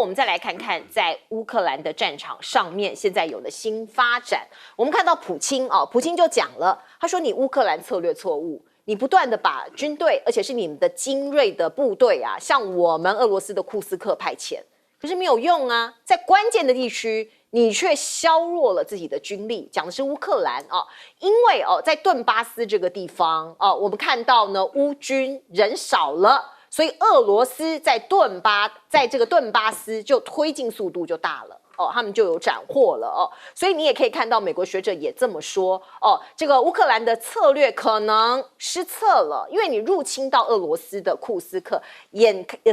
我们再来看看在乌克兰的战场上面，现在有了新发展。我们看到普京普京就讲了，他说你乌克兰策略错误，你不断的把军队，而且是你们的精锐的部队啊，向我们俄罗斯的库斯克派遣，可是没有用啊，在关键的地区。你却削弱了自己的军力，讲的是乌克兰因为在顿巴斯这个地方我们看到呢乌军人少了，所以俄罗斯在这个顿巴斯就推进速度就大了。他们就有斩获了所以你也可以看到美国学者也这么说这个乌克兰的策略可能失策了，因为你入侵到俄罗斯的库斯克，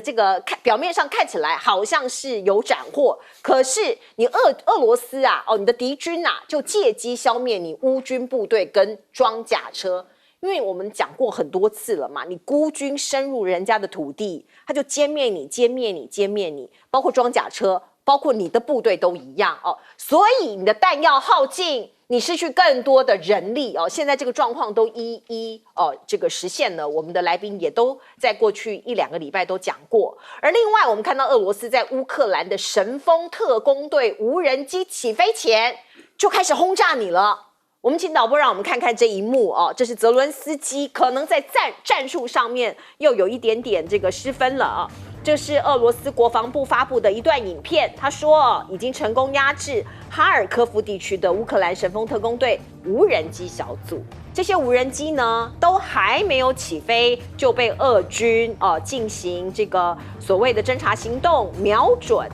这个表面上看起来好像是有斩获，可是你俄罗斯你的敌军就借机消灭你乌军部队跟装甲车。因为我们讲过很多次了嘛，你孤军深入人家的土地，他就歼灭你，包括装甲车。包括你的部队都一样所以你的弹药耗尽，你失去更多的人力现在这个状况都一一这个实现了，我们的来宾也都在过去1-2个礼拜都讲过。而另外我们看到俄罗斯在乌克兰的神风特工队无人机起飞前就开始轰炸你了。我们请导播让我们看看这一幕这是泽伦斯基可能在战术上面又有一点点这个失分了这是俄罗斯国防部发布的一段影片，他说已经成功压制哈尔科夫地区的乌克兰神风特工队无人机小组。这些无人机呢，都还没有起飞就被俄军进行这个所谓的侦察行动，瞄准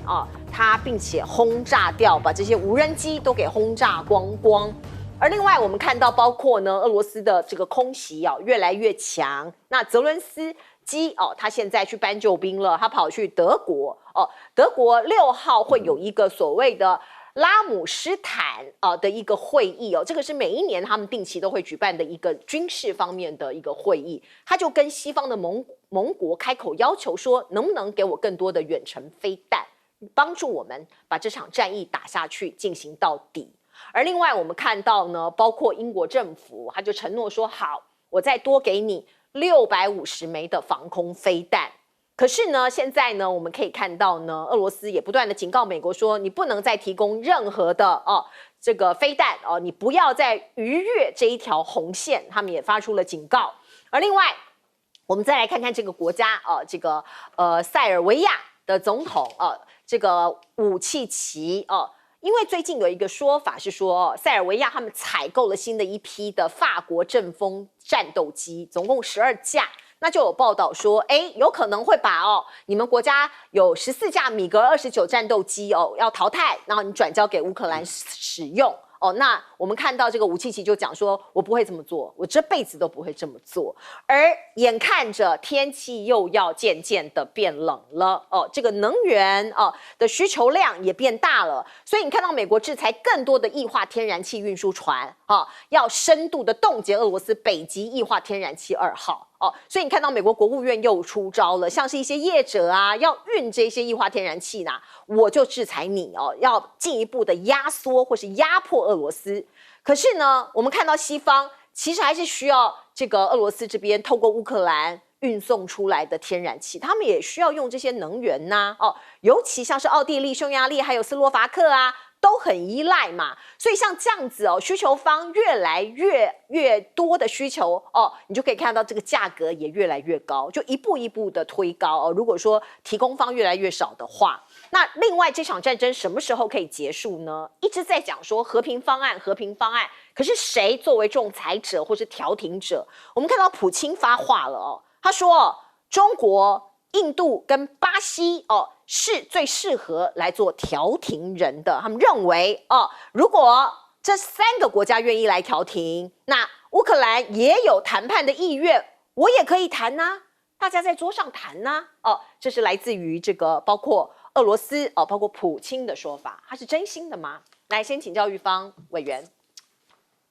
它，并且轰炸掉，把这些无人机都给轰炸光光。而另外我们看到，包括呢俄罗斯的这个空袭越来越强。那泽伦斯基他现在去搬救兵了，他跑去德国德国6号会有一个所谓的拉姆施坦的一个会议这个是每一年他们定期都会举办的一个军事方面的一个会议。他就跟西方的盟国开口要求说，能不能给我更多的远程飞弹，帮助我们把这场战役打下去，进行到底。而另外我们看到呢，包括英国政府他就承诺说，好，我再多给你650枚的防空飞弹。可是呢，现在呢，我们可以看到呢，俄罗斯也不断的警告美国说，你不能再提供任何的这个飞弹你不要再逾越这一条红线，他们也发出了警告。而另外，我们再来看看这个国家这个塞尔维亚的总统这个武契奇因为最近有一个说法是说，塞尔维亚他们采购了新的一批的法国阵风战斗机，总共12架。那就有报道说，有可能会把你们国家有14架米格29战斗机要淘汰，然后你转交给乌克兰使用。那我们看到这个武契奇就讲说，我不会这么做，我这辈子都不会这么做。而眼看着天气又要渐渐的变冷了这个能源的需求量也变大了，所以你看到美国制裁更多的液化天然气运输船要深度的冻结俄罗斯北极液化天然气2号所以你看到美国国务院又出招了，像是一些业者要运这些液化天然气我就制裁你要进一步的压缩或是压迫俄罗斯。可是呢，我们看到西方其实还是需要这个俄罗斯这边透过乌克兰运送出来的天然气，他们也需要用这些能源尤其像是奥地利、匈牙利还有斯洛伐克都很依赖嘛，所以像这样子需求方越来越多的需求你就可以看到这个价格也越来越高，就一步一步的推高如果说提供方越来越少的话，那另外这场战争什么时候可以结束呢？一直在讲说和平方案，可是谁作为仲裁者或是调停者？我们看到普京发话了他说中国、印度跟巴西是最适合来做调停人的。他们认为如果这3个国家愿意来调停，那乌克兰也有谈判的意愿，我也可以谈大家在桌上谈这是来自于这个包括俄罗斯包括普京的说法，他是真心的吗？来，先请教玉芳委员。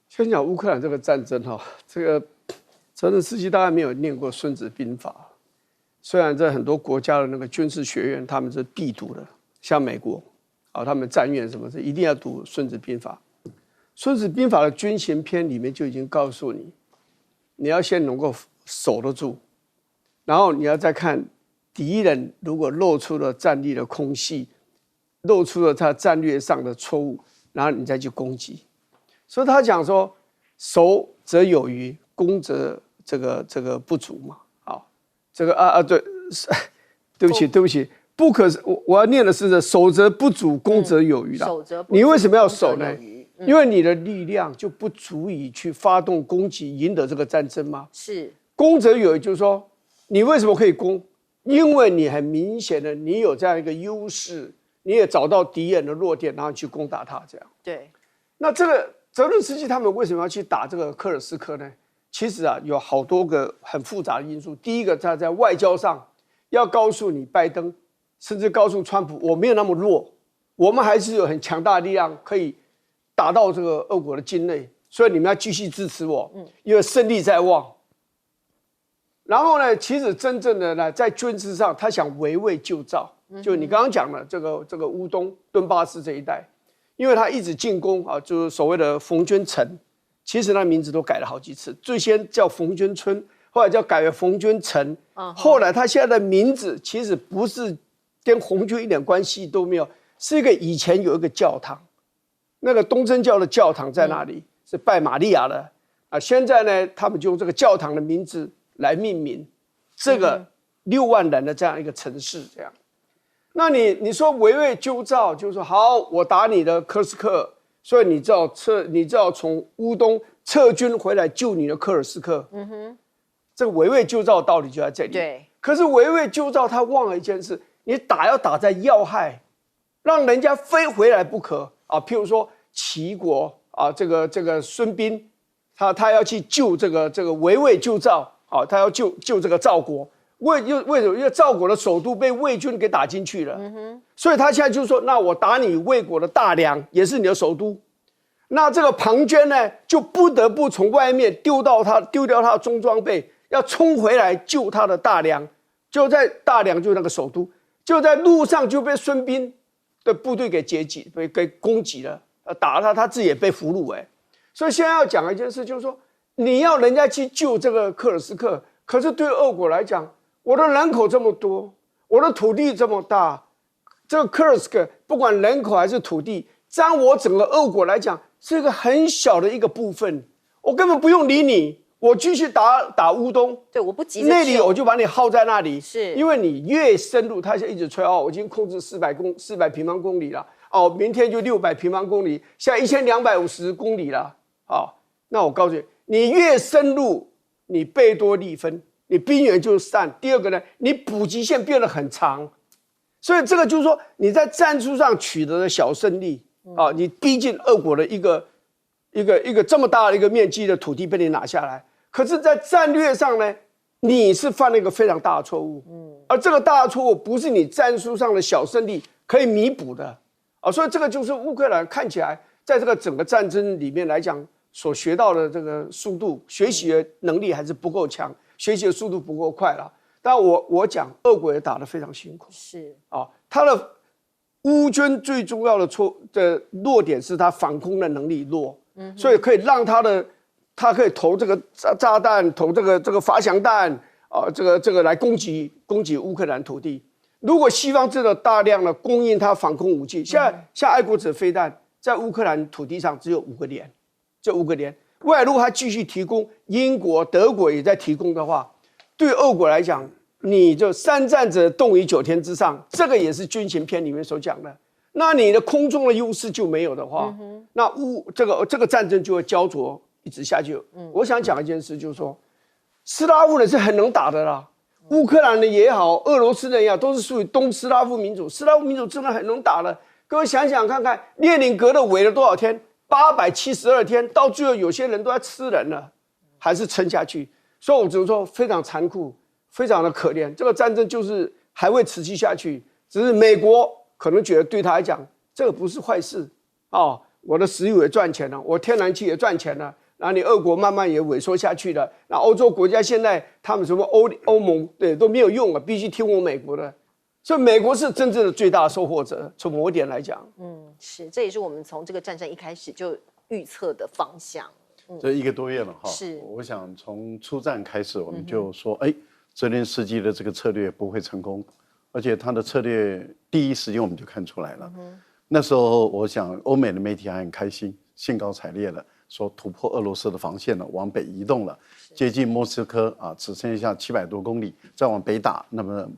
先讲乌克兰这个战争这个泽连斯基大概没有念过《孙子兵法》。虽然在很多国家的那个军事学院，他们是必读的，像美国他们战院什么是一定要读《孙子兵法》。《孙子兵法》的军行篇里面就已经告诉你，你要先能够守得住，然后你要再看敌人如果露出了战力的空隙，露出了他战略上的错误，然后你再去攻击。所以他讲说，守则有余，攻则这个不足嘛。好，这个对，对不起，不可我要念的是守则不足，攻则有余啦。守则不足，你为什么要守呢？因为你的力量就不足以去发动攻击，赢得这个战争吗？是攻则有余，就是说你为什么可以攻？因为你很明显的，你有这样一个优势，你也找到敌人的弱点，然后去攻打他，这样。对。那这个泽伦斯基他们为什么要去打这个科尔斯克呢？其实啊，有好多个很复杂的因素。第一个，他在外交上要告诉你拜登，甚至告诉川普，我没有那么弱，我们还是有很强大的力量可以打到这个俄国的境内，所以你们要继续支持我，因为胜利在望。然后呢，其实真正的呢，在军事上，他想围魏救赵，就你刚刚讲的这个乌东顿巴斯这一带，因为他一直进攻啊，就是所谓的冯娟城，其实那名字都改了好几次，最先叫冯娟村，后来改为冯娟城，后来他现在的名字其实不是跟红军一点关系都没有，是一个以前有一个教堂，那个东正教的教堂在那里，是拜玛利亚的啊，现在呢，他们就用这个教堂的名字来命名这个6万人的这样一个城市，这样。那你说围魏救赵，就是说好，我打你的科斯克，所以你知道从乌东撤军回来救你的科尔斯克。这个围魏救赵的道理就在这里。对。可是围魏救赵，他忘了一件事，你要打在要害，让人家非回来不可啊。譬如说齐国啊，这个孙膑，他要去救这个围魏救赵。哦，他要救这个赵国，为什么？因为赵国的首都被魏军给打进去了，所以他现在就说：那我打你魏国的大梁，也是你的首都。那这个庞涓呢，就不得不从外面丢掉他的中装备，要冲回来救他的大梁。就在大梁，就是那个首都，就在路上就被孙膑的部队给给攻击了，打了他自己也被俘虏。所以现在要讲一件事，就是说。你要人家去救这个科尔斯克，可是对俄国来讲，我的人口这么多，我的土地这么大，这个科尔斯克不管人口还是土地，占我整个俄国来讲是一个很小的一个部分，我根本不用理你，我继续打乌东，对，我不急着那里我就把你耗在那里，是因为你越深入，他就一直吹我已经控制400平方公里了，明天就600平方公里，现在1250公里了，那我告诉你。你越深入，你贝多利分，你兵源就散。第二个呢，你补给线变得很长，所以这个就是说你在战术上取得的小胜利你逼近俄国的一个这么大的一个面积的土地被你拿下来。可是，在战略上呢，你是犯了一个非常大的错误，而这个大的错误不是你战术上的小胜利可以弥补的所以这个就是乌克兰看起来在这个整个战争里面来讲。所学到的这个速度，学习的能力还是不够强，学习的速度不够快了。但我讲，俄国也打得非常辛苦，是他的乌军最重要的弱点是他防空的能力弱，所以可以让他可以投这个炸弹，投这个滑翔弹这个来攻击乌克兰土地。如果西方真的大量的供应他防空武器，像爱国者飞弹在乌克兰土地上只有5个连。这5个连，未来如果他继续提供，英国、德国也在提供的话，对俄国来讲，你就3战者动于9天之上，这个也是军情片里面所讲的。那你的空中的优势就没有的话，那这个战争就会焦灼一直下去。我想讲一件事，就是说，斯拉夫人是很能打的啦，乌克兰人也好，俄罗斯人也好，都是属于东斯拉夫民族。斯拉夫民族真的很能打的。各位想想看看，列宁格勒围了多少天？872天，到最后有些人都在吃人了，还是撑下去。所以我只能说非常残酷，非常的可怜。这个战争就是还会持续下去，只是美国可能觉得对他来讲这个不是坏事我的石油也赚钱了，我天然气也赚钱了，然后你俄国慢慢也萎缩下去了。那欧洲国家现在他们什么欧盟都没有用了，必须听我美国的。所以美国是真正的最大受获者，从某一点来讲，是，这也是我们从这个战争一开始就预测的方向。这1个多月了哈，是，我想从出战开始，我们就说，泽连斯基的这个策略不会成功，而且他的策略第一时间我们就看出来了。那时候我想欧美的媒体还很开心，兴高采烈的说突破俄罗斯的防线了，往北移动了，接近莫斯科啊，只剩下700多公里，再往北打，那么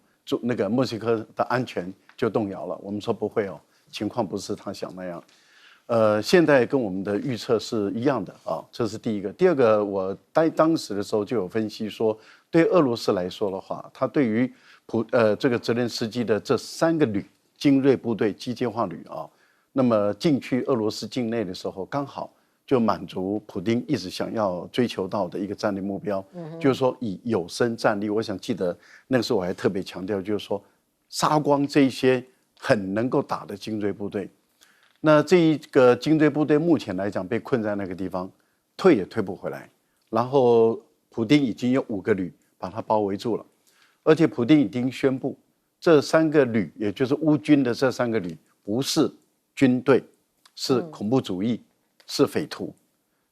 那个莫斯科的安全就动摇了。我们说不会哦，情况不是他想那样。现在跟我们的预测是一样的啊，这是第一个。第二个，我当时的时候就有分析说，对俄罗斯来说的话，他对于这个泽连斯基的这3个旅精锐部队机械化旅啊，那么进去俄罗斯境内的时候，刚好就满足普丁一直想要追求到的一个战略目标，就是说以有生战力。我想记得那个时候我还特别强调，就是说杀光这些很能够打的精锐部队。那这一个精锐部队目前来讲被困在那个地方，退也退不回来。然后普丁已经有5个旅把它包围住了，而且普丁已经宣布，这3个旅，也就是乌军的这3个旅，不是军队，是恐怖主义，是匪徒，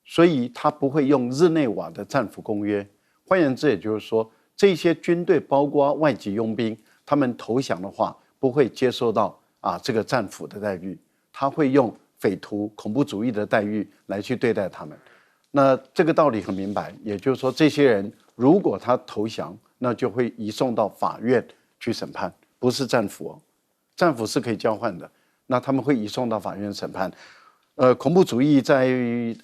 所以他不会用日内瓦的战俘公约。换言之，也就是说，这些军队包括外籍佣兵，他们投降的话，不会接受到这个战俘的待遇，他会用匪徒、恐怖主义的待遇来去对待他们。那这个道理很明白，也就是说，这些人如果他投降，那就会移送到法院去审判，不是战俘哦，战俘是可以交换的，那他们会移送到法院审判。恐怖主义在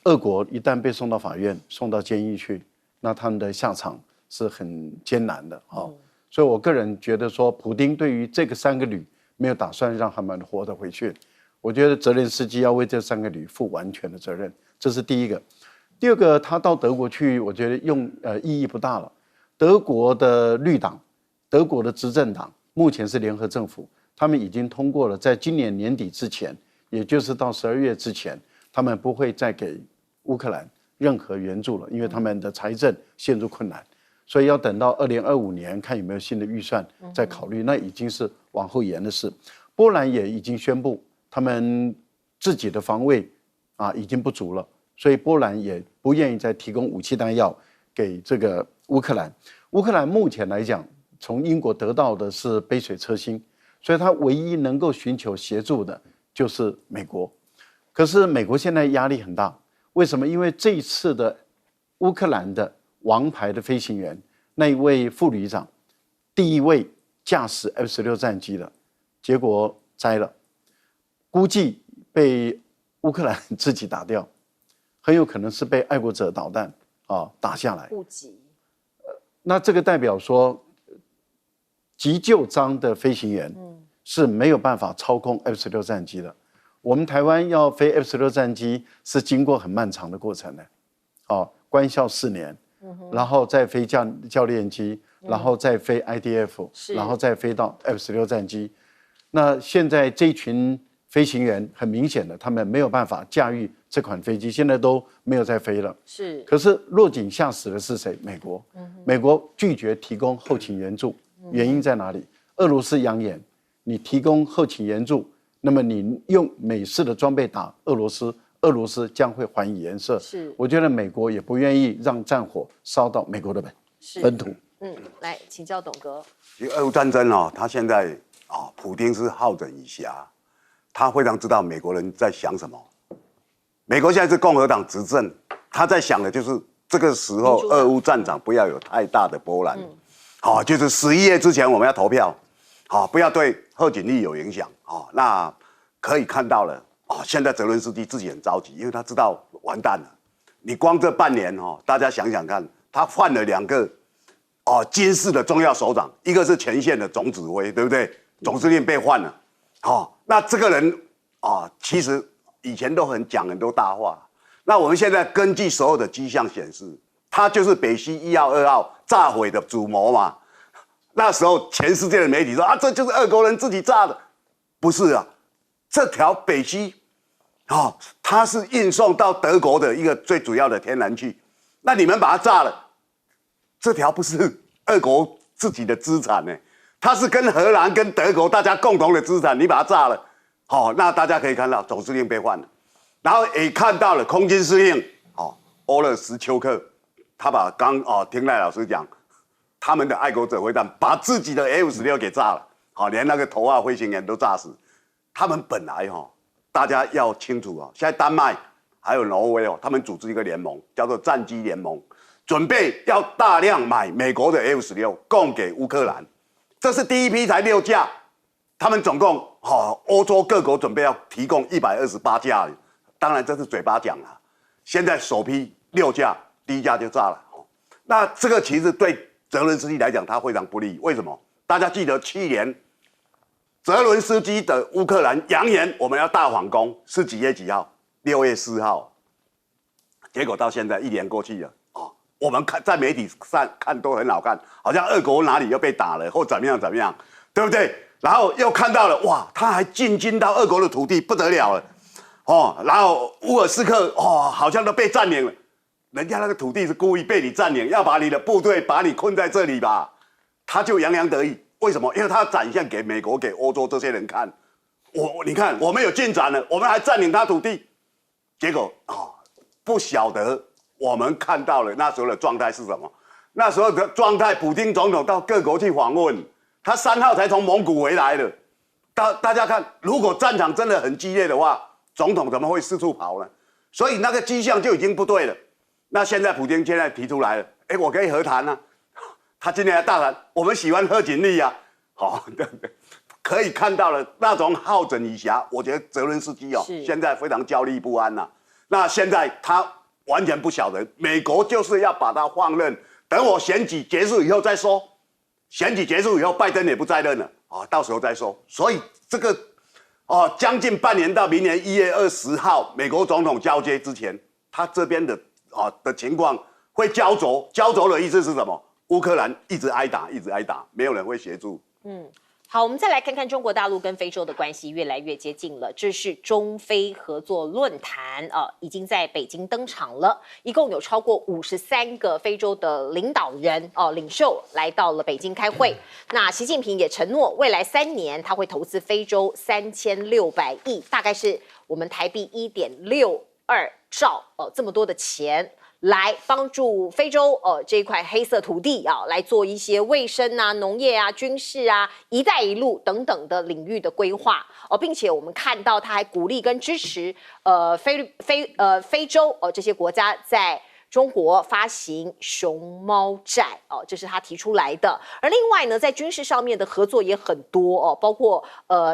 俄国一旦被送到法院、送到监狱去，那他们的下场是很艰难的啊。所以我个人觉得说，普丁对于这个3个旅没有打算让他们活得回去。我觉得泽连斯基要为这3个旅负完全的责任，这是第一个。第二个，他到德国去，我觉得意义不大了。德国的绿党，德国的执政党目前是联合政府，他们已经通过了，在今年年底之前，也就是到12月之前，他们不会再给乌克兰任何援助了，因为他们的财政陷入困难，所以要等到2025年看有没有新的预算再考虑，那已经是往后延的事。波兰也已经宣布，他们自己的防卫已经不足了，所以波兰也不愿意再提供武器弹药给这个乌克兰。乌克兰目前来讲，从英国得到的是杯水车薪，所以他唯一能够寻求协助的就是美国。可是美国现在压力很大，为什么？因为这一次的乌克兰的王牌的飞行员，那一位副旅长，第一位驾驶 F-16战机的，结果栽了，估计被乌克兰自己打掉，很有可能是被爱国者导弹打下来。误击。那这个代表说，急救章的飞行员是没有办法操控 F-16战机的。我们台湾要飞 F-16战机是经过很漫长的过程的，官校4年，然后再飞教练机，然后再飞 IDF，然后再飞到 F-16战机。那现在这群飞行员很明显的，他们没有办法驾驭这款飞机，现在都没有在飞了。是。可是落井下石的是谁？美国。美国拒绝提供后勤援助，原因在哪里？俄罗斯扬言，你提供后勤援助，那么你用美式的装备打俄罗斯，俄罗斯将会还以颜色。是。我觉得美国也不愿意让战火烧到美国的本土。来请教董哥。俄乌战争他现在普丁是好整以暇，他非常知道美国人在想什么。美国现在是共和党执政，他在想的就是这个时候俄乌战场不要有太大的波澜。就是11月之前我们要投票，不要对贺锦丽有影响。那可以看到了，现在泽伦斯基自己很着急，因为他知道完蛋了。你光这半年大家想想看，他换了2个军事的重要首长，一个是前线的总指挥，对不对？总司令被换了。那这个人其实以前都讲很多大话。那我们现在根据所有的迹象显示，他就是北溪1号、2号炸毁的主谋嘛。那时候全世界的媒体说这就是俄国人自己炸的，不是啊。这条北溪它是运送到德国的一个最主要的天然气，那你们把它炸了，这条不是俄国自己的资产呢，它是跟荷兰、跟德国大家共同的资产，你把它炸了，那大家可以看到总司令被换了，然后也看到了空军司令欧勒什丘克，他把听赖老师讲，他们的爱国者飞弹把自己的 F-16给炸了，好，连那个头号飞行员都炸死。他们本来大家要清楚现在丹麦还有挪威他们组织一个联盟，叫做战机联盟，准备要大量买美国的 F-16供给乌克兰。这是第一批才6架，他们总共欧洲各国准备要提供128架，当然这是嘴巴讲啦。现在首批6架，第1架就炸了。那这个其实对泽伦斯基来讲，他非常不利。为什么？大家记得去年泽伦斯基的乌克兰扬言我们要大反攻，是几月几号？6月4号。结果到现在1年过去了我们看在媒体上看都很好看，好像俄国哪里又被打了或怎么样怎么样，对不对？然后又看到了哇，他还进军到俄国的土地，不得了了然后乌尔斯克好像都被占领了。人家那个土地是故意被你占领，要把你的部队把你困在这里吧，他就洋洋得意。为什么？因为他要展现给美国、给欧洲这些人看，你看我们有进展了，我们还占领他土地。结果不晓得我们看到了那时候的状态是什么？那时候的状态，普丁总统到各国去访问，他3号才从蒙古回来的。大家看，如果战场真的很激烈的话，总统怎么会四处跑呢？所以那个迹象就已经不对了。那现在普丁现在提出来了，我可以和谈啊。他今天还大谈，我们喜欢贺锦丽啊，对不对？可以看到了那种好整以暇，我觉得泽伦斯基现在非常焦虑不安呐。那现在他完全不晓得，美国就是要把他放任，等我选举结束以后再说。选举结束以后，拜登也不再任了到时候再说。所以这个将近半年到明年1月20号，美国总统交接之前，他这边的情况会焦灼。焦灼的意思是什么？乌克兰一直挨打，一直挨打，没有人会协助。好，我们再来看看中国大陆跟非洲的关系越来越接近了。这是中非合作论坛已经在北京登场了，一共有超过53个非洲的领导人领袖来到了北京开会。那习近平也承诺，未来3年他会投资非洲3600亿，大概是我们台币1.62兆这么多的钱。来帮助非洲这一块黑色土地来做一些卫生啊、农业啊、军事啊、一带一路等等的领域的规划并且我们看到他还鼓励跟支持非洲这些国家在中国发行熊猫债这是他提出来的。而另外呢，在军事上面的合作也很多包括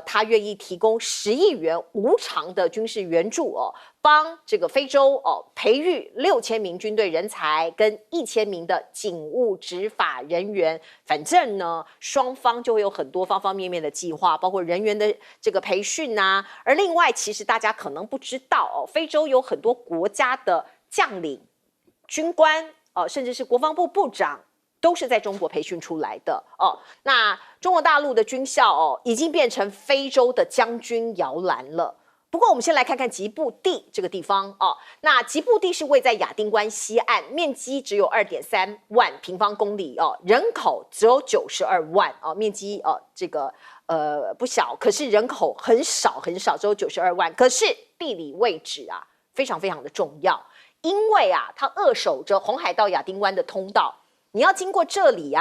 他愿意提供10亿元无偿的军事援助帮这个非洲培育6000名军队人才跟1000名的警务执法人员。反正呢，双方就会有很多方方面面的计划，包括人员的这个培训啊。而另外，其实大家可能不知道非洲有很多国家的将领、军官甚至是国防部部长都是在中国培训出来的那中国大陆的军校已经变成非洲的将军摇篮了。不过我们先来看看吉布地这个地方那吉布地是位在亚丁湾西岸，面积只有2.3万平方公里人口只有92万面积这个不小，可是人口很少很少，只有92万。可是地理位置非常非常的重要，因为它扼守着红海到亚丁湾的通道，你要经过这里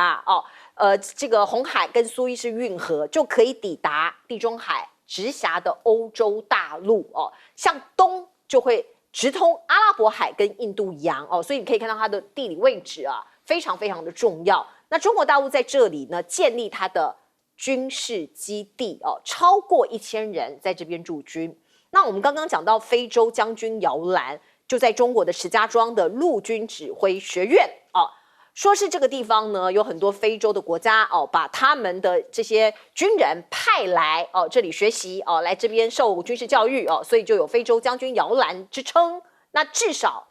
这个红海跟苏伊士运河就可以抵达地中海直辖的欧洲大陆向东就会直通阿拉伯海跟印度洋所以你可以看到它的地理位置非常非常的重要。那中国大陆在这里呢建立它的军事基地超过1000人在这边驻军。那我们刚刚讲到非洲将军摇篮就在中国的石家庄的陆军指挥学院说是这个地方呢有很多非洲的国家把他们的这些军人派来这里学习来这边受军事教育所以就有非洲将军摇篮之称。那至少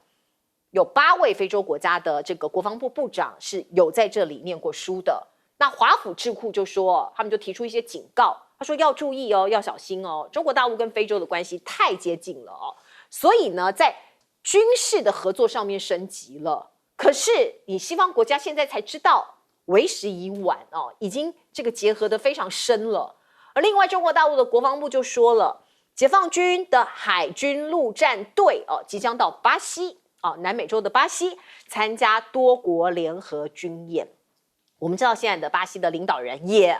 有8位非洲国家的这个国防部部长是有在这里念过书的。那华府智库就说他们就提出一些警告，他说要注意要小心中国大陆跟非洲的关系太接近了所以呢在军事的合作上面升级了。可是你西方国家现在才知道，为时已晚已经这个结合得非常深了。而另外中国大陆的国防部就说了，解放军的海军陆战队即将到巴西南美洲的巴西参加多国联合军演。我们知道现在的巴西的领导人也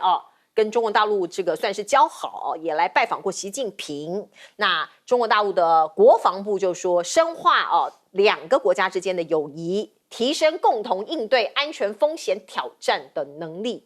跟中国大陆这个算是交好，也来拜访过习近平。那中国大陆的国防部就说，深化两个国家之间的友谊，提升共同应对安全风险挑战的能力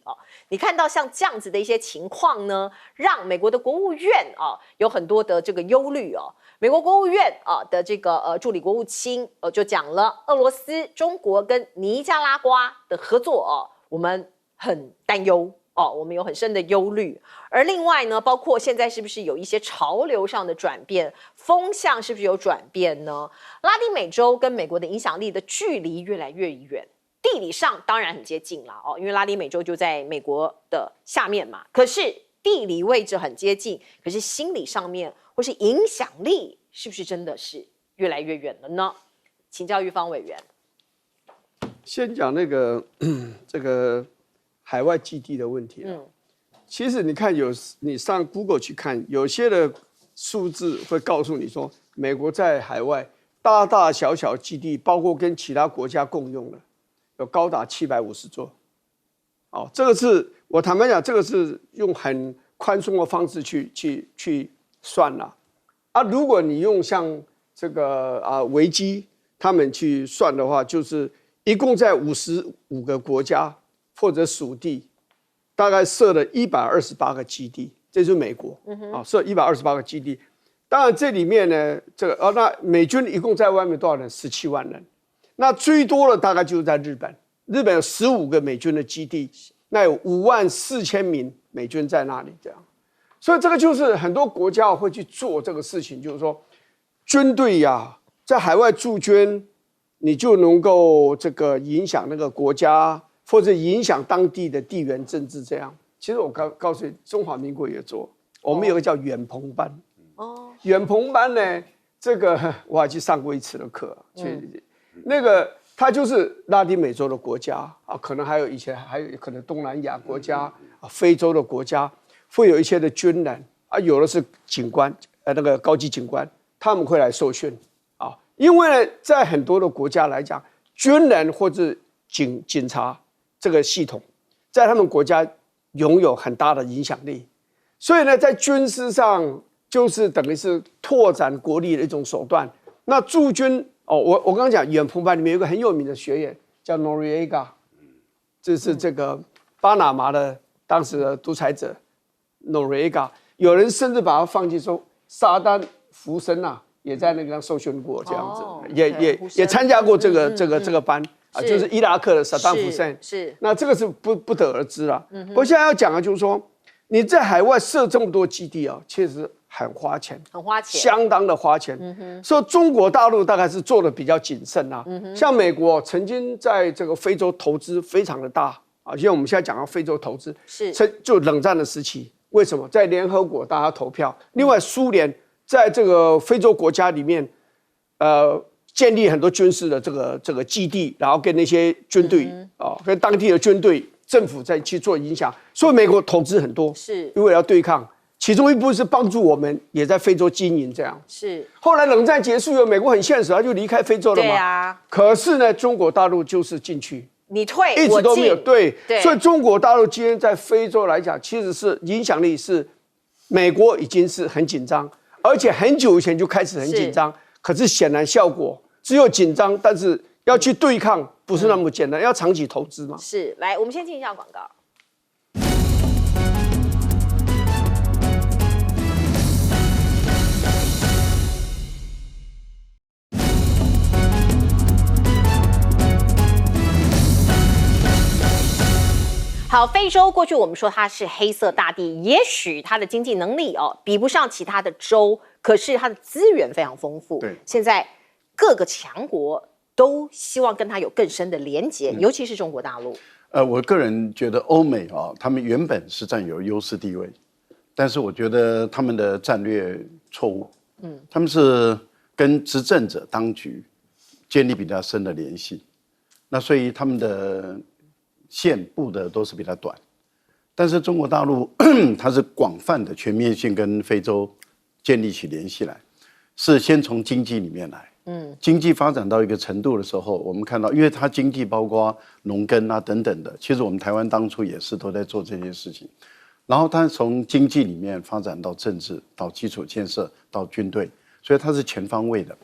你看到像这样子的一些情况呢，让美国的国务院有很多的这个忧虑美国国务院的这个助理国务卿就讲了，俄罗斯、中国跟尼加拉瓜的合作我们很担忧我们有很深的忧虑。而另外呢，包括现在是不是有一些潮流上的转变，风向是不是有转变呢？拉丁美洲跟美国的影响力的距离越来越远，地理上当然很接近了因为拉丁美洲就在美国的下面嘛。可是地理位置很接近，可是心理上面或是影响力是不是真的是越来越远了呢？请教玉芳委员。先讲那个这个海外基地的问题其实你看你上 Google 去看，有些的数字会告诉你说，美国在海外大大小小基地，包括跟其他国家共用的，有高达750座。这个是我坦白讲，这个是用很宽松的方式去算了如果你用像这个维基他们去算的话，就是一共在55个国家或者属地，大概设了128个基地，这就是美国设128个基地。当然这里面呢，那美军一共在外面多少人？17万人。那最多的大概就是在日本，日本有15个美军的基地，那有54000名美军在那里这样。所以这个就是很多国家会去做这个事情，就是说军队在海外驻军，你就能够这个影响那个国家，或者影响当地的地缘政治这样。其实我告诉你，中华民国也做，我们有个叫远朋班。远朋班呢，这个我还去上过一次的课，那个它就是拉丁美洲的国家可能还有可能东南亚国家非洲的国家，会有一些的军人有的是警官那个高级警官，他们会来受训因为呢，在很多的国家来讲，军人或者警察这个系统，在他们国家拥有很大的影响力，所以呢，在军事上就是等于是拓展国力的一种手段。那驻军我刚刚讲远朋班里面有一个很有名的学员叫 Noriega， 这是这个巴拿马的当时的独裁者 Noriega， 有人甚至把他放进说沙丹福森也在那个受训过这样子，也参加过这个班就是伊拉克的萨达姆福森。是，那这个是不得而知了。不过现在要讲的就是说，你在海外设这么多基地确实很花钱，相当的花钱。所以中国大陆大概是做的比较谨慎像美国曾经在这个非洲投资非常的大因为我们现在讲到非洲投资就冷战的时期，为什么在联合国大家投票？另外苏联在这个非洲国家里面，建立很多军事的这个基地，然后跟那些军队跟当地的军队政府在去做影响，所以美国投资很多，是因为要对抗。其中一部分是帮助我们也在非洲经营这样。是。后来冷战结束以后，美国很现实，他就离开非洲了嘛。对可是呢，中国大陆就是进去，你退一直都没有对。所以中国大陆今天在非洲来讲，其实是影响力是美国已经是很紧张。而且很久以前就开始很紧张，可是显然效果只有紧张，但是要去对抗不是那么简单，要长期投资嘛。是，来，我们先进一下广告。好，非洲过去我们说它是黑色大地，也许它的经济能力比不上其他的州，可是它的资源非常丰富。对，现在各个强国都希望跟它有更深的连结，尤其是中国大陆。我个人觉得欧美他们原本是占有优势地位，但是我觉得他们的战略错误。他们是跟执政者当局建立比较深的联系，那所以他们的线布的都是比较短，但是中国大陆它是广泛的全面性跟非洲建立起联系来，是先从经济里面来，经济发展到一个程度的时候，我们看到，因为它经济包括农耕啊等等的，其实我们台湾当初也是都在做这些事情。然后它从经济里面发展到政治，到基础建设，到军队，所以它是全方位的。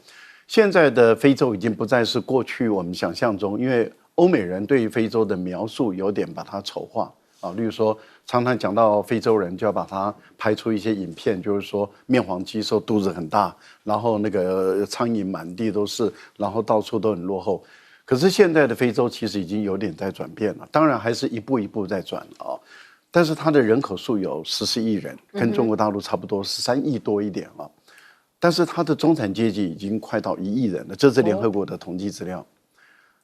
现在的非洲已经不再是过去我们想象中，因为欧美人对于非洲的描述有点把它丑化啊，例如说常常讲到非洲人就要把它拍出一些影片，就是说面黄肌瘦，肚子很大，然后那个苍蝇满地都是，然后到处都很落后。可是现在的非洲其实已经有点在转变了，当然还是一步一步在转啊。但是它的人口数有14亿人，跟中国大陆差不多13亿多一点啊。但是它的中产阶级已经快到1亿人了，这是联合国的统计资料。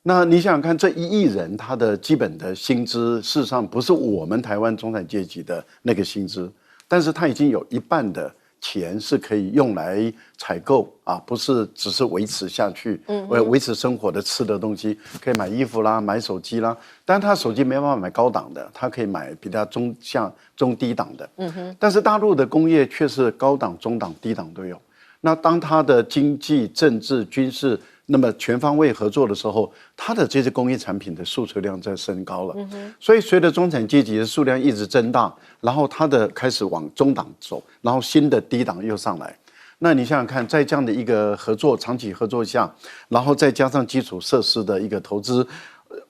那你想想看，这1亿人他的基本的薪资，事实上不是我们台湾中产阶级的那个薪资，但是他已经有一半的钱是可以用来采购啊，不是只是维持下去，维持生活的吃的东西，可以买衣服啦，买手机啦。但他手机没办法买高档的，他可以买比较中低档的。但是大陆的工业却是高档、中档、低档都有。那当他的经济、政治、军事那么全方位合作的时候，它的这些工业产品的诉求量在升高了。所以随着中产阶级的数量一直增大，然后它的开始往中档走，然后新的低档又上来。那你想想看，在这样的一个合作长期合作下，然后再加上基础设施的一个投资，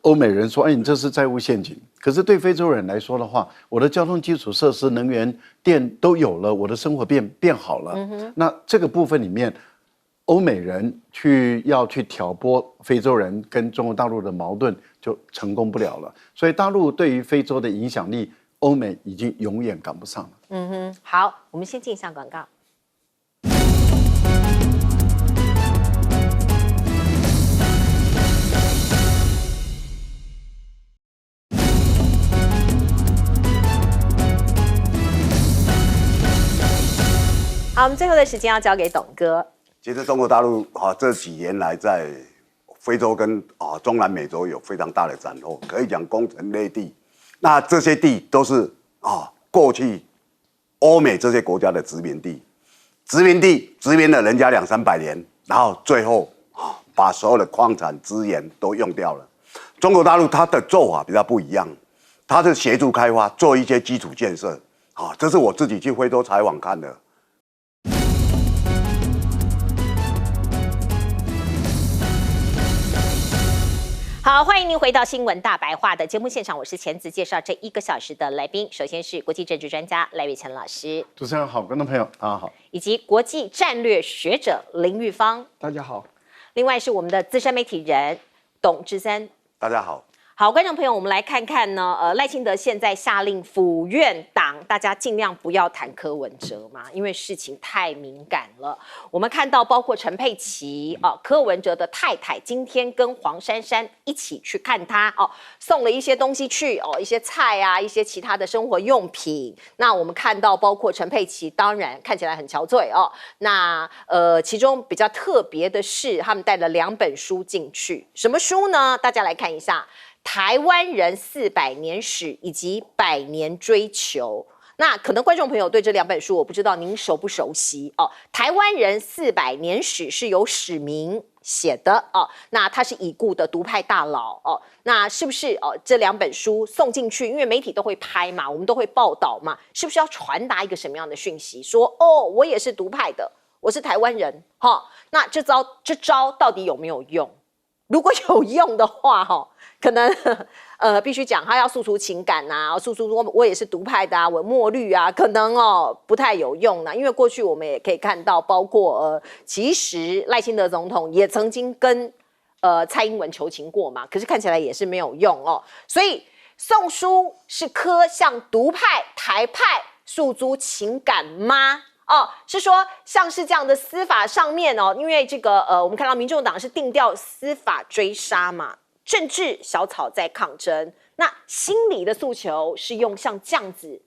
欧美人说：“哎，你这是债务陷阱。”可是对非洲人来说的话，我的交通基础设施、能源、电都有了，我的生活变好了。那这个部分里面，欧美人要去挑拨非洲人跟中国大陆的矛盾，就成功不了了。所以大陆对于非洲的影响力，欧美已经永远赶不上了。好，我们先进一下广告。好，我们最后的时间要交给董哥。其实中国大陆这几年来在非洲跟中南美洲有非常大的斩获，可以讲攻城略地。那这些地都是过去欧美这些国家的殖民地，殖民了人家200-300年，然后最后把所有的矿产资源都用掉了。中国大陆它的做法比较不一样，它是协助开发，做一些基础建设。这是我自己去非洲采访看的。好，欢迎您回到新闻大白话的节目现场，我是钱子，介绍这1个小时的来宾。首先是国际政治专家赖岳乾老师，主持人好，观众朋友大家好，以及国际战略学者林玉芳，大家好。另外是我们的资深媒体人董志森，大家好。好，观众朋友，我们来看看呢，赖清德现在下令府院党大家尽量不要谈柯文哲嘛，因为事情太敏感了。我们看到包括陈佩琪柯文哲的太太今天跟黄珊珊一起去看他送了一些东西去一些菜啊，一些其他的生活用品。那我们看到包括陈佩琪，当然看起来很憔悴那其中比较特别的是，他们带了2本书进去，什么书呢？大家来看一下。台湾人400年史以及100年追求，那可能观众朋友对这2本书，我不知道您熟不熟悉台湾人400年史是由史明写的那他是已故的独派大佬那是不是这2本书送进去？因为媒体都会拍嘛，我们都会报道嘛，是不是要传达一个什么样的讯息？说我也是独派的，我是台湾人那这招到底有没有用？如果有用的话可能必须讲他要诉诸情感诉诸我也是独派的我墨绿可能不太有用因为过去我们也可以看到，包括其实赖清德总统也曾经跟蔡英文求情过嘛，可是看起来也是没有用所以送书是柯向独派台派诉诸情感吗？是说像是这样的司法上面因为这个我们看到民众党是定调司法追杀嘛，政治小草在抗争，那心理的诉求是用像这样子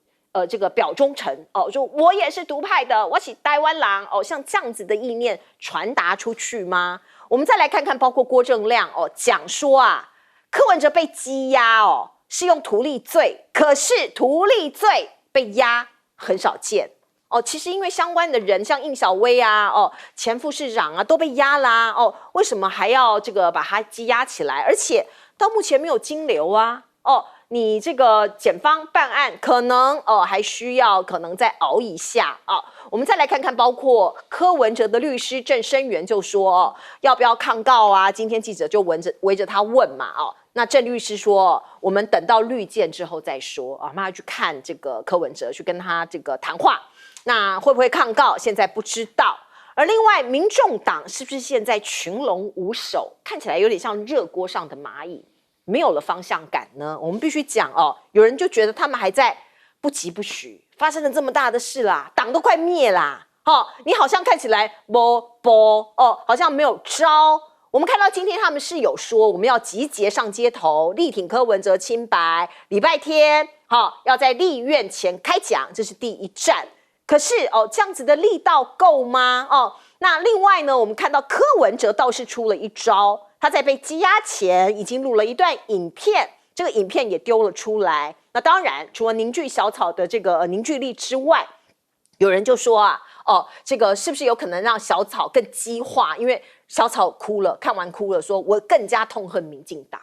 这个表忠诚说我也是独派的，我是台湾人像这样子的意念传达出去吗？我们再来看看，包括郭正亮讲说柯文哲被羁押是用图利罪，可是图利罪被押很少见哦，其实因为相关的人，像应小薇啊，哦，前副市长啊，都被压啦，哦，为什么还要这个把它羁押起来？而且到目前没有金流啊，哦，你这个检方办案可能还需要可能再熬一下啊。我们再来看看，包括柯文哲的律师郑声源就说，要不要抗告啊？今天记者就围着他问嘛，哦。那郑律师说，我们等到绿箭之后再说啊，我们要去看这个柯文哲，去跟他这个谈话。那会不会抗告？现在不知道。而另外，民众党是不是现在群龙无首，看起来有点像热锅上的蚂蚁，没有了方向感呢？我们必须讲哦，有人就觉得他们还在不疾不徐，发生了这么大的事啦，党都快灭啦，你好像看起来好像没有招。我们看到今天他们是有说我们要集结上街头，力挺柯文哲清白，礼拜天要在立院前开讲，这是第一站。可是这样子的力道够吗？那另外呢，我们看到柯文哲倒是出了一招，他在被羁押前已经录了一段影片，这个影片也丢了出来。那当然，除了凝聚小草的这个凝聚力之外，有人就说啊，这个是不是有可能让小草更激化？因为小草哭了，看完哭了，说我更加痛恨民进党。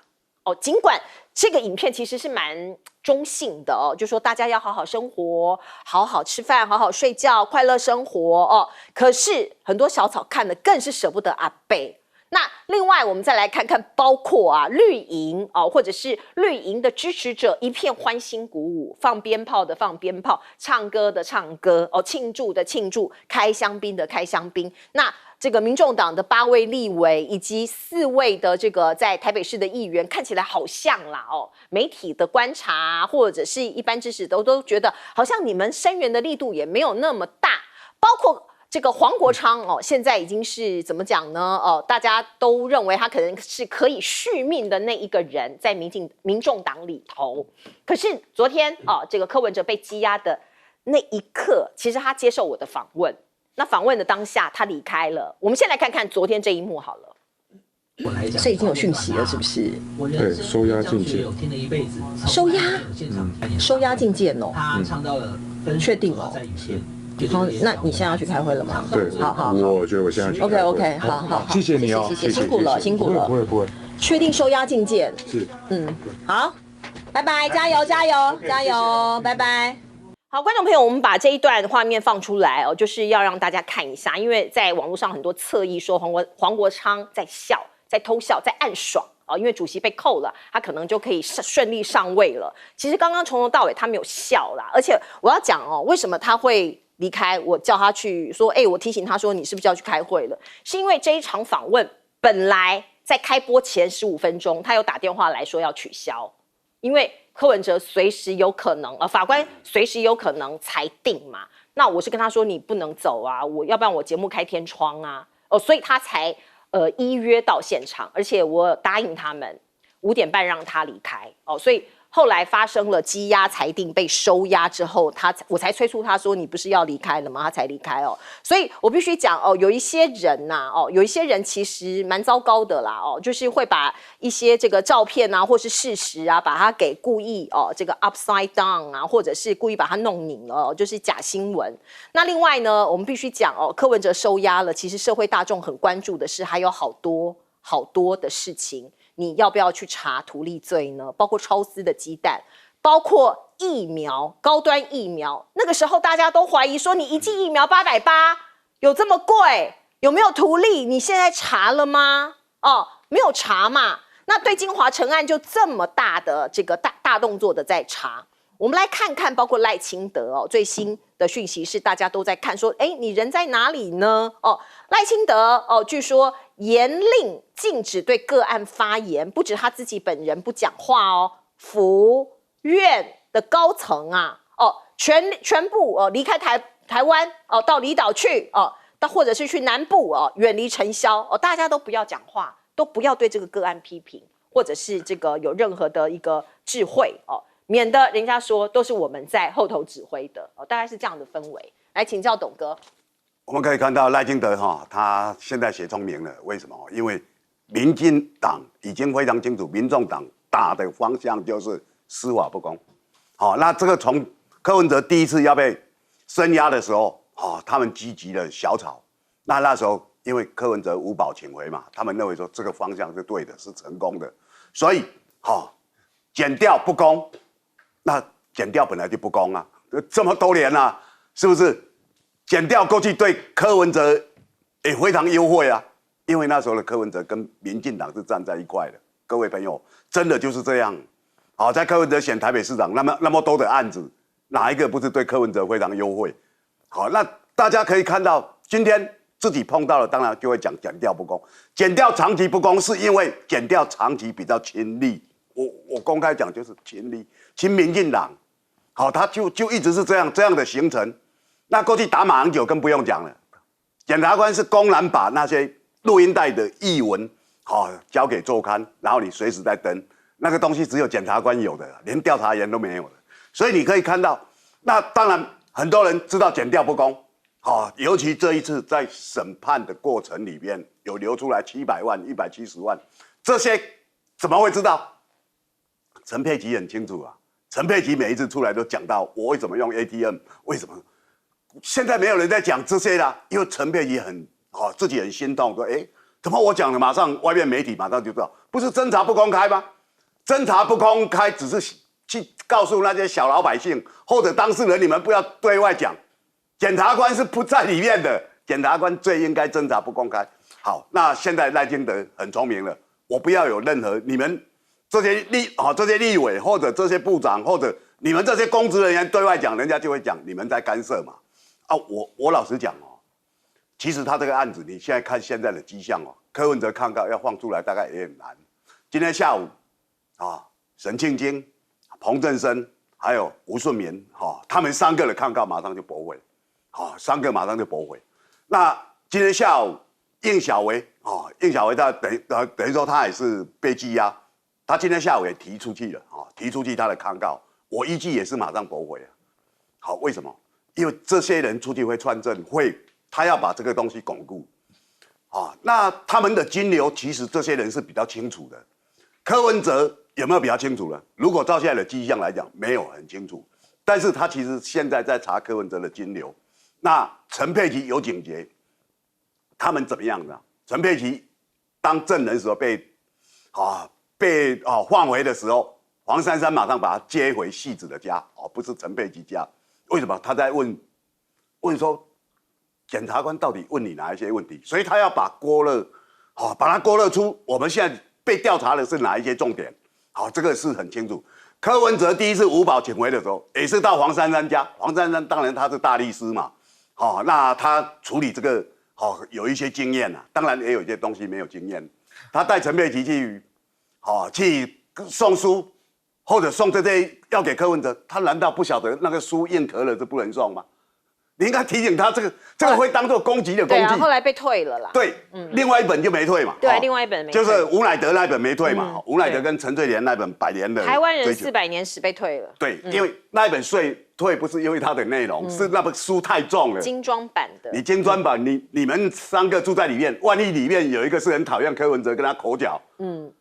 尽管这个影片其实是蛮中性的就说大家要好好生活，好好吃饭，好好睡觉，快乐生活可是很多小草看了更是舍不得阿伯。那另外我们再来看看，包括绿营或者是绿营的支持者一片欢欣鼓舞，放鞭炮的放鞭炮，唱歌的唱歌庆祝的庆祝，开香槟的开香槟。那这个民众党的8位立委以及4位的这个在台北市的议员，看起来好像啦媒体的观察或者是一般支持都觉得好像你们声援的力度也没有那么大，包括这个黄国昌现在已经是怎么讲呢？大家都认为他可能是可以续命的那一个人，在民众党里头。可是昨天这个柯文哲被羁押的那一刻，其实他接受我的访问。那访问的当下，他离开了。我们先来看看昨天这一幕好了。这已经有讯息了，是不是？对，收押禁见。收押？收押禁见确定好，那你现在要去开会了吗？对，好，我觉得我现在去。OK， 好，谢谢你谢谢，辛苦了。不会。确定收押禁见。是，好，拜拜，加油，拜拜。好，观众朋友，我们把这一段画面放出来就是要让大家看一下，因为在网络上很多侧翼说黄国昌在笑，在偷笑，在暗爽因为主席被扣了，他可能就可以顺利上位了。其实刚刚从头到尾他没有笑啦，而且我要讲为什么他会离开？我叫他去说，我提醒他说你是不是要去开会了？是因为这一场访问本来在开播前15分钟，他有打电话来说要取消，因为柯文哲随时有可能法官随时有可能裁定嘛。那我是跟他说你不能走啊，要不然我节目开天窗啊。所以他才依约到现场，而且我答应他们5点半让他离开所以后来发生了羁押裁定被收押之后，我才催促他说你不是要离开了吗？他才离开所以我必须讲有一些人呐有一些人其实蛮糟糕的啦就是会把一些这个照片啊或是事实啊，把它给故意这个 upside down 啊，或者是故意把它弄拧了就是假新闻。那另外呢，我们必须讲柯文哲收押了，其实社会大众很关注的是还有好多的事情。你要不要去查图利罪呢？包括超丝的鸡蛋，包括疫苗，高端疫苗。那个时候大家都怀疑说，你1剂疫苗880，有这么贵？有没有图利？你现在查了吗？没有查嘛。那对金华城案就这么大的这个大动作的在查。我们来看看，包括赖清德最新的讯息是大家都在看说，你人在哪里呢？赖清德据说严令禁止对个案发言，不止他自己本人不讲话府院的高层啊全部离开台湾到离岛去到或者是去南部远离尘嚣大家都不要讲话，都不要对这个个案批评，或者是这个有任何的一个智慧免得人家说都是我们在后头指挥的大概是这样的氛围。来请教董哥。我们可以看到赖清德他现在写聪明了，为什么？因为民进党已经非常清楚，民众党打的方向就是司法不公。那这个从柯文哲第一次要被声押的时候，他们积极的小草。那时候因为柯文哲无保请回嘛，他们认为说这个方向是对的，是成功的，所以检调不公，那检调本来就不公啊，这么多年啊，是不是？检调过去对柯文哲也非常优惠啊，因为那时候的柯文哲跟民进党是站在一块的。各位朋友，真的就是这样。在柯文哲选台北市长，那么多的案子，哪一个不是对柯文哲非常优惠？那大家可以看到，今天自己碰到了，当然就会讲检调不公。检调长期不公，是因为检调长期比较亲绿。我公开讲就是亲绿，亲民进党。他就一直是这样的形成。那过去打马英九更不用讲了，检察官是公然把那些录音带的译文，交给周刊，然后你随时在登，那个东西只有检察官有的，连调查员都没有的。所以你可以看到，那当然很多人知道检调不公，尤其这一次在审判的过程里面有流出来700万、170万，这些怎么会知道？陈佩琪很清楚啊，陈佩琪每一次出来都讲到我为什么用 ATM， 为什么？现在没有人在讲这些啦，因为陈佩琪自己很心痛，说怎么我讲了，马上外面媒体马上就知道，不是侦查不公开吗？侦查不公开只是去告诉那些小老百姓或者当事人，你们不要对外讲。检察官是不在里面的，检察官最应该侦查不公开。好，那现在赖清德很聪明了，我不要有任何你们这些立委或者这些部长或者你们这些公职人员对外讲，人家就会讲你们在干涉嘛。我老实讲其实他这个案子，你现在看现在的迹象柯文哲抗告要放出来大概也很难。今天下午沈庆京、彭振声还有吴顺民他们3个的抗告马上就驳回，3个马上就驳回。那今天下午应小维他等于说他也是被羁押，他今天下午也提出去了提出去他的抗告，我依据也是马上驳回啊。为什么？因为这些人出去会串证，他要把这个东西巩固那他们的金流其实这些人是比较清楚的。柯文哲有没有比较清楚呢？如果照现在的迹象来讲，没有很清楚。但是他其实现在在查柯文哲的金流。那陈佩琪有警觉，他们怎么样呢？陈佩琪当证人的时候被换回的时候，黄珊珊马上把他接回戏子的家不是陈佩琪家。为什么？他在问说，检察官到底问你哪一些问题？所以他要把它勾勒出我们现在被调查的是哪一些重点。这个是很清楚。柯文哲第一次无保请回的时候，也是到黄珊珊家。黄珊珊当然他是大律师嘛，那他处理这个有一些经验当然也有一些东西没有经验。他带陈佩琪去送书。或者送这些要给柯文哲，他难道不晓得那个书硬壳了就不能送吗？你应该提醒他，这个会当作攻击的工具。对后来被退了啦。对，另外一本就没退嘛。对，另外一本没退。就是吴乃德那本没退嘛。吴乃德跟陈翠莲那本100年的台湾人400年史被退了。对，因为那一本退不是因为它的内容，是那本书太重了。精装版的。你精装版，你们3个住在里面，万一里面有一个是很讨厌柯文哲，跟他口角，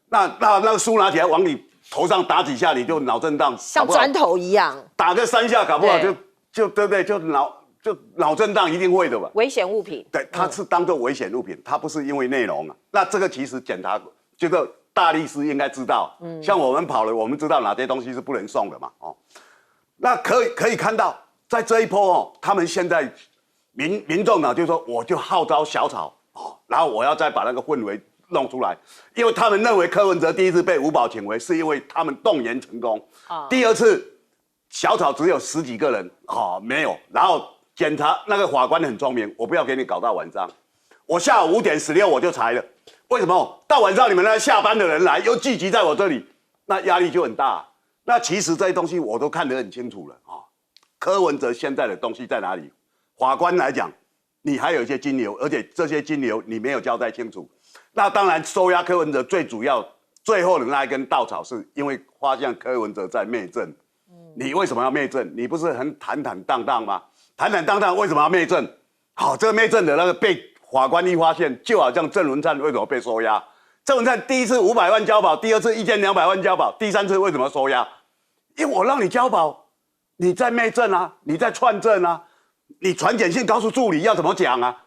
那个书拿起来往你头上打几下，你就脑震荡，像砖头一样，打个3下，搞不好就对不对？就脑震荡一定会的吧？危险物品。对，它是当作危险物品，它不是因为内容那这个其实检察这个大律师应该知道，像我们跑了，我们知道哪些东西是不能送的嘛，那可以看到，在这一波他们现在民众就是说，我就号召小草然后我要再把那个氛围弄出来，因为他们认为柯文哲第一次被无保请回，是因为他们动员成功。第2次小草只有10几个人，没有。然后检察那个法官很聪明，我不要给你搞到晚上，我下午5点16我就裁了。为什么？到晚上你们那下班的人来又聚集在我这里，那压力就很大。那其实这些东西我都看得很清楚了柯文哲现在的东西在哪里？法官来讲，你还有一些金流，而且这些金流你没有交代清楚。那当然，收押柯文哲最主要、最后的那一根稻草，是因为发现柯文哲在媚证。你为什么要媚证？你不是很坦坦荡荡吗？坦坦荡荡为什么要媚证？这个媚证的那个被法官一发现，就好像郑文灿为什么被收押？郑文灿第1次500万交保，第2次1200万交保，第3次为什么收押？因为我让你交保，你在媚证啊，你在串证啊。你传简讯告诉助理要怎么讲啊？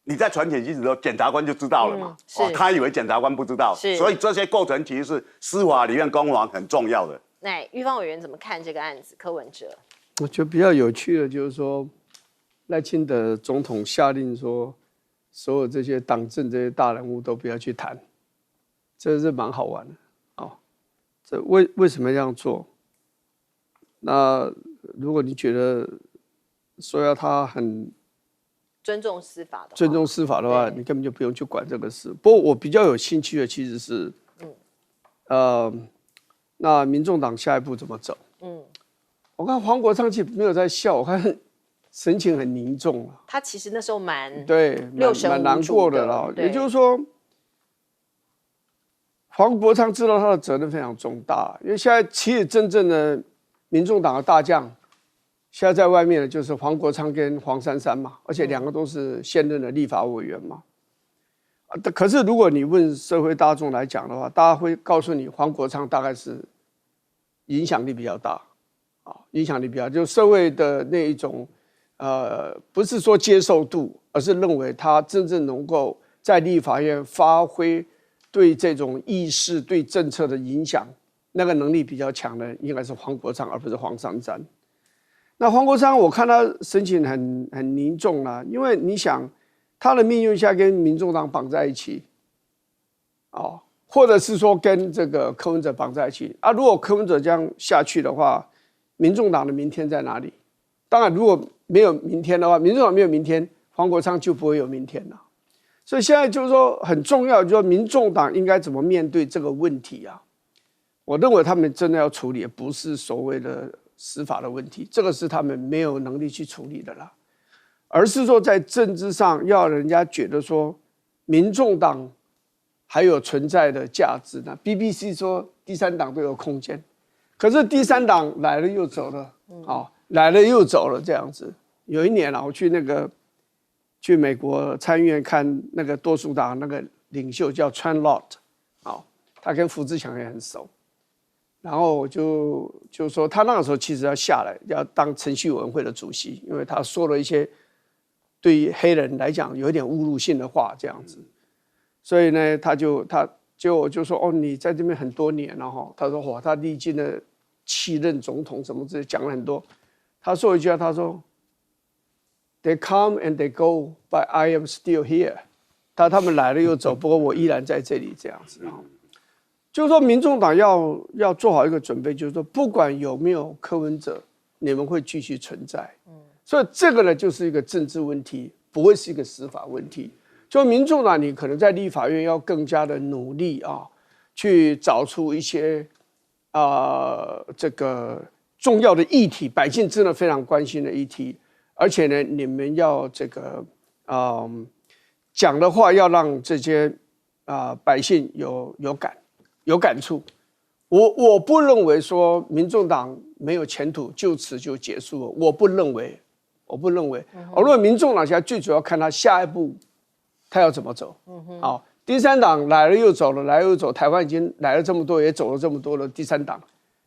你在传简讯的时候，检察官就知道了嘛。他以为检察官不知道，所以这些过程其实是司法里面攻防很重要的。那玉芳委员怎么看这个案子？柯文哲，我觉得比较有趣的就是说，赖清德总统下令说，所有这些党政这些大人物都不要去谈，这是蛮好玩的哦。这为什么这样做？那如果你觉得说要他很尊重司法的话，你根本就不用去管这个事。不过我比较有兴趣的其实是，那民众党下一步怎么走？我看黄国昌其实没有在笑，我看神情很凝重了。他其实那时候蛮难过的了。也就是说，黄国昌知道他的责任非常重大，因为现在其实真正的民众党的大将，现在在外面的就是黄国昌跟黄珊珊嘛，而且两个都是现任的立法委员嘛。可是如果你问社会大众来讲的话，大家会告诉你，黄国昌大概是影响力比较大，影响力比较大，就社会的那一种，不是说接受度，而是认为他真正能够在立法院发挥对这种议事、对政策的影响，那个能力比较强的，应该是黄国昌，而不是黄珊珊。那黄国昌，我看他神情很凝重啦，因为你想，他的命运现在跟民众党绑在一起，或者是说跟这个柯文哲绑在一起啊。如果柯文哲这样下去的话，民众党的明天在哪里？当然，如果没有明天的话，民众党没有明天，黄国昌就不会有明天了。所以现在就是说很重要，就是说民众党应该怎么面对这个问题啊？我认为他们真的要处理，也不是所谓的司法的问题，这个是他们没有能力去处理的啦，而是说在政治上要人家觉得说，民众党还有存在的价值呢。BBC 说第三党都有空间，可是第三党来了又走了，来了又走了这样子。有一年我去美国参议院看那个多数党那个领袖叫川 Lott， 他跟胡志强也很熟。然后我就说他那个时候其实要下来，要当程序委员会的主席，因为他说了一些对于黑人来讲有一点侮辱性的话，这样子。所以呢，我就说你在这边很多年了哈。他说他历经了7任总统，什么之类讲了很多。他说一句话，他说 ：“They come and they go, but I am still here。”他们来了又走，不过我依然在这里这样子啊。就是说，民众党要做好一个准备，就是说，不管有没有柯文哲，你们会继续存在。所以这个呢，就是一个政治问题，不会是一个司法问题。就民众党，你可能在立法院要更加的努力去找出一些这个重要的议题，百姓真的非常关心的议题，而且呢，你们要这个讲的话，要让这些百姓有感触。我不认为说民众党没有前途就此就结束了，我不认为。我认为民众党现在最主要看他下一步他要怎么走。第三党来了又走了，来了又走，台湾已经来了这么多，也走了这么多了。第三党，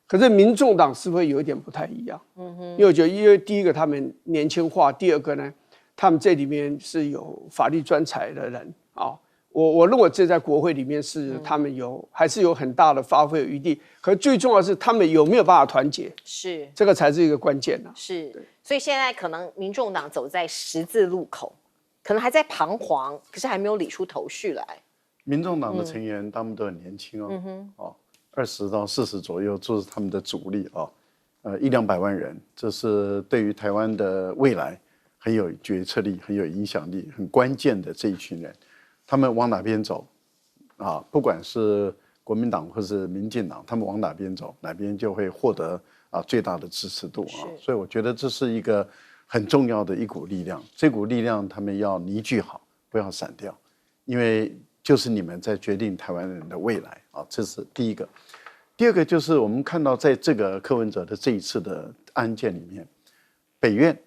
可是民众党是不是有一点不太一样？因为我觉得，因为第一个他们年轻化，第二个呢，他们这里面是有法律专才的人我认为这在国会里面是他们还是有很大的发挥余地，可是最重要的是他们有没有办法团结，是这个才是一个关键是，所以现在可能民众党走在十字路口，可能还在彷徨，可是还没有理出头绪来。民众党的成员他们都很年轻20到40左右，就是他们的主力100-200万人，这是对于台湾的未来很有决策力、很有影响力、很关键的这一群人。他们往哪边走不管是国民党或是民进党，他们往哪边走，哪边就会获得最大的支持度所以我觉得这是一个很重要的一股力量。这股力量他们要凝聚好，不要散掉，因为就是你们在决定台湾人的未来这是第一个。第二个就是我们看到在这个柯文哲的这一次的案件里面，北院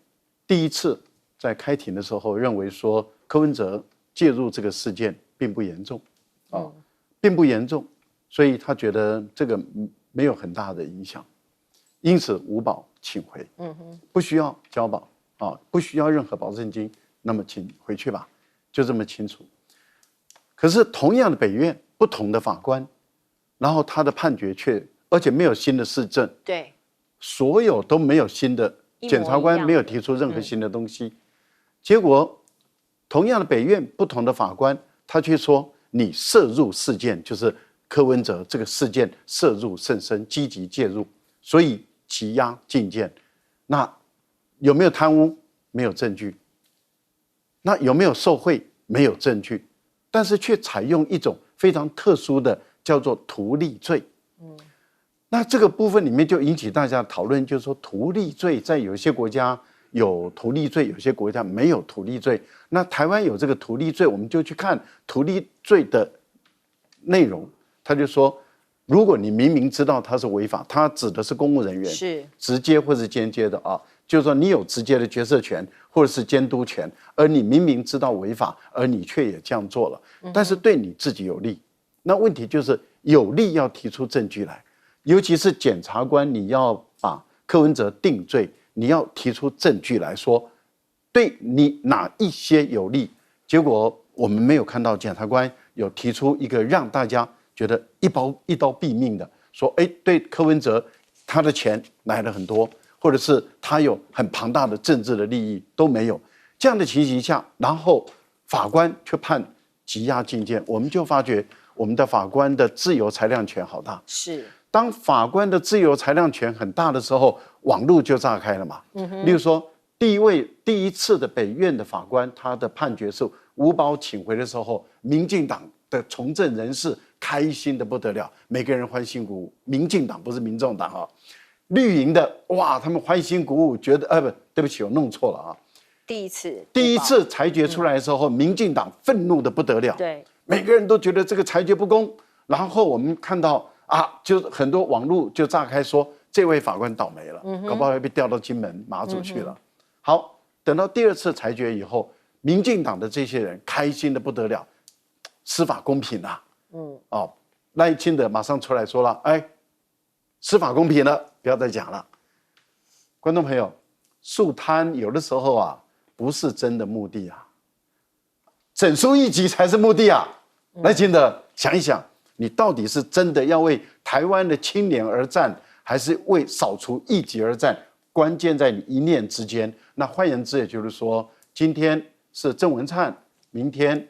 第一次在开庭的时候认为说柯文哲介入这个事件并不严重并不严重，所以他觉得这个没有很大的影响，因此无保请回不需要交保不需要任何保证金，那么请回去吧，就这么清楚。可是同样的北院，不同的法官，然后他的判决而且没有新的事证，对，所有都没有新的，一模一样检察官没有提出任何新的东西，结果同样的北院，不同的法官，他却说你涉入事件，就是柯文哲这个事件涉入甚深，积极介入，所以羁押禁见。那有没有贪污？没有证据。那有没有受贿？没有证据。但是却采用一种非常特殊的叫做图利罪。那这个部分里面就引起大家讨论，就是说图利罪在有些国家有图利罪，有些国家没有图利罪。那台湾有这个图利罪，我们就去看图利罪的内容。他就说，如果你明明知道它是违法，它指的是公务人员，是直接或是间接的啊，就是说你有直接的决策权或者是监督权，而你明明知道违法，而你却也这样做了，但是对你自己有利。那问题就是有利要提出证据来，尤其是检察官，你要把柯文哲定罪，你要提出证据来说，对你哪一些有利。结果我们没有看到检察官有提出一个让大家觉得一刀毙命的，说对柯文哲他的钱来了很多，或者是他有很庞大的政治的利益，都没有。这样的情形下，然后法官却判羁押禁见，我们就发觉我们的法官的自由裁量权好大。是，当法官的自由裁量权很大的时候，网路就炸开了嘛。例如说，第一次的北院的法官，他的判决是吴保请回的时候，民进党的从政人士开心的不得了，每个人欢欣鼓舞。民进党不是民众党啊，绿营的哇，他们欢欣鼓舞，觉得对不起，我弄错了啊。第一次裁决出来的时候，民进党愤怒的不得了，对，每个人都觉得这个裁决不公。然后我们看到就很多网路就炸开说，这位法官倒霉了，搞不好会被调到金门、马祖去了。好，等到第二次裁决以后，民进党的这些人开心的不得了，司法公平啊。赖清德马上出来说了，司法公平了，不要再讲了。观众朋友，诉贪有的时候不是真的目的啊，整肃异己才是目的啊。赖清德想一想，你到底是真的要为台湾的清廉而战，还是为扫除异己而战？关键在你一念之间。那换言之，也就是说，今天是郑文灿，明天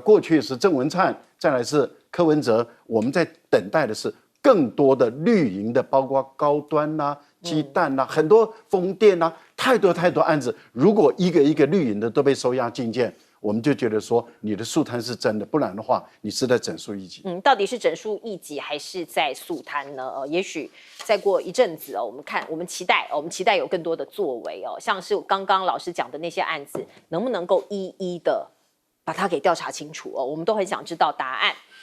过去是郑文灿，再来是柯文哲，我们在等待的是更多的绿营的，包括高端鸡蛋很多风电太多案子。如果一个一个绿营的都被收押禁见，我们就觉得说你的肃贪是真的，不然的话你是在整肃异己。到底是整肃异己还是在肃贪呢？也许再过一阵子我们期待有更多的作为像是刚刚老师讲的那些案子，能不能够一一的把它给调查清楚我们都很想知道答案。